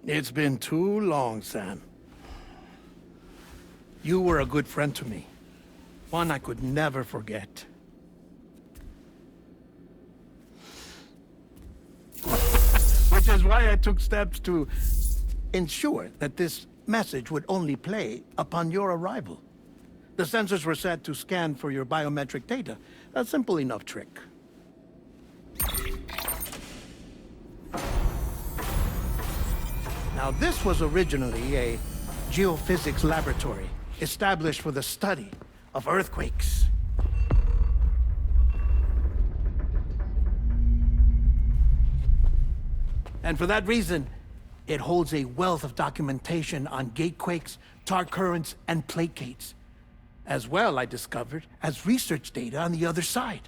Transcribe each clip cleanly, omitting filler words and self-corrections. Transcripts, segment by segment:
It's been too long, Sam. You were a good friend to me. One I could never forget. Which is why I took steps to ensure that this message would only play upon your arrival. The sensors were set to scan for your biometric data. A simple enough trick. Now, this was originally a geophysics laboratory established for the study of earthquakes. And for that reason, it holds a wealth of documentation on gatequakes, tar currents, and plate gates. As well, I discovered, as research data on the other side.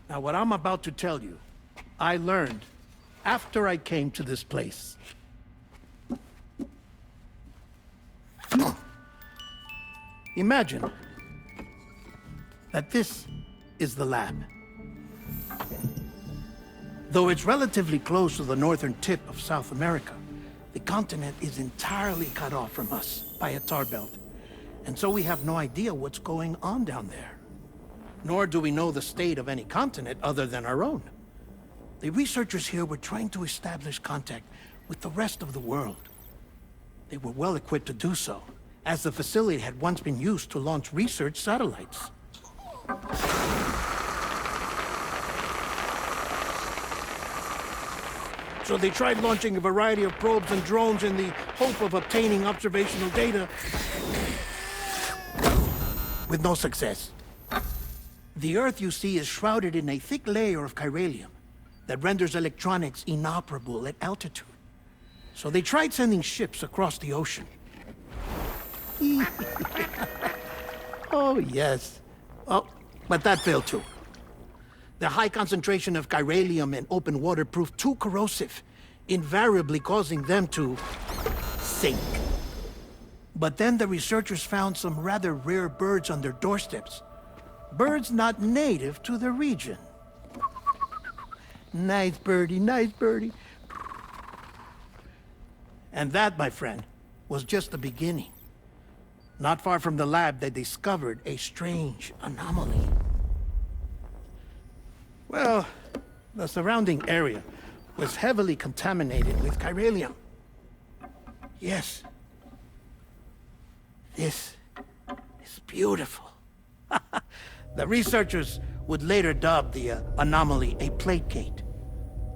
Now, what I'm about to tell you, I learned after I came to this place. Imagine that this is the lab. Though it's relatively close to the northern tip of South America, the continent is entirely cut off from us by a tar belt. And so we have no idea what's going on down there. Nor do we know the state of any continent other than our own. The researchers here were trying to establish contact with the rest of the world. They were well equipped to do so, as the facility had once been used to launch research satellites. So they tried launching a variety of probes and drones in the hope of obtaining observational data, with no success. The Earth, you see, is shrouded in a thick layer of chiralium that renders electronics inoperable at altitude. So they tried sending ships across the ocean. Oh, yes. Oh, but that failed too. The high concentration of chiralium in open water proved too corrosive, invariably causing them to sink. But then the researchers found some rather rare birds on their doorsteps. Birds not native to the region. Nice birdie, nice birdie. And that, my friend, was just the beginning. Not far from the lab, they discovered a strange anomaly. Well, the surrounding area was heavily contaminated with chiralium. Yes. This is beautiful. The researchers would later dub the anomaly a plate gate.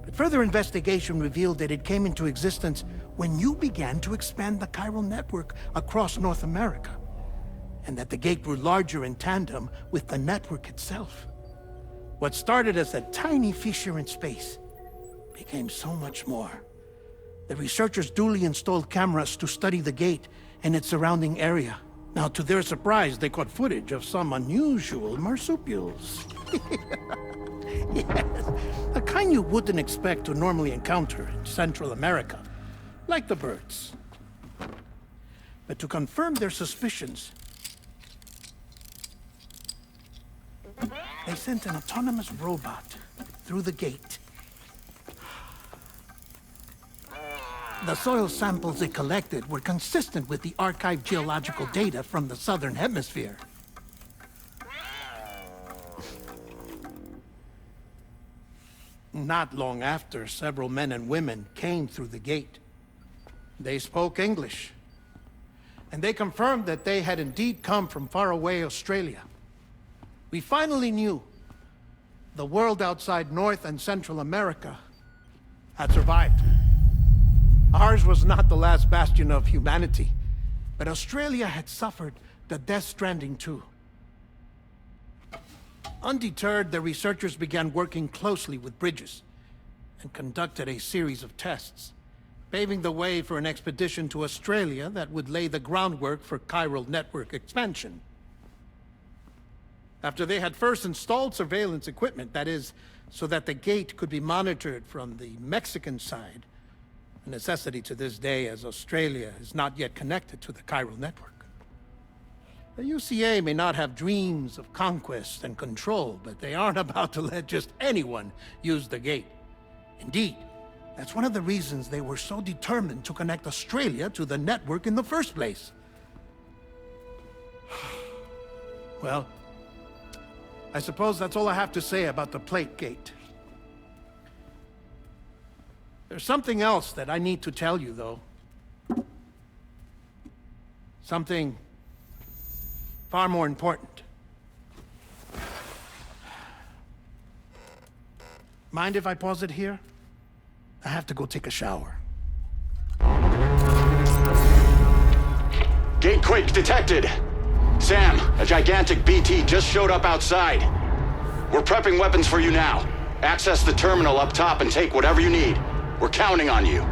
But further investigation revealed that it came into existence when you began to expand the chiral network across North America, and that the gate grew larger in tandem with the network itself. What started as a tiny fissure in space became so much more. The researchers duly installed cameras to study the gate and its surrounding area. Now, to their surprise, they caught footage of some unusual marsupials. Yes, a kind you wouldn't expect to normally encounter in Central America, like the birds. But to confirm their suspicions, they sent an autonomous robot through the gate. The soil samples it collected were consistent with the archived geological data from the southern hemisphere. Not long after, several men and women came through the gate. They spoke English, and they confirmed that they had indeed come from faraway Australia. We finally knew the world outside North and Central America had survived. Ours was not the last bastion of humanity, but Australia had suffered the death stranding too. Undeterred, the researchers began working closely with Bridges and conducted a series of tests, paving the way for an expedition to Australia that would lay the groundwork for chiral network expansion. After they had first installed surveillance equipment, that is, so that the gate could be monitored from the Mexican side, a necessity to this day as Australia is not yet connected to the chiral network. The UCA may not have dreams of conquest and control, but they aren't about to let just anyone use the gate. Indeed, that's one of the reasons they were so determined to connect Australia to the network in the first place. Well, I suppose that's all I have to say about the Plate Gate. There's something else that I need to tell you, though. Something far more important. Mind if I pause it here? I have to go take a shower. Gate quake detected. Sam, a gigantic BT just showed up outside. We're prepping weapons for you now. Access the terminal up top and take whatever you need. We're counting on you.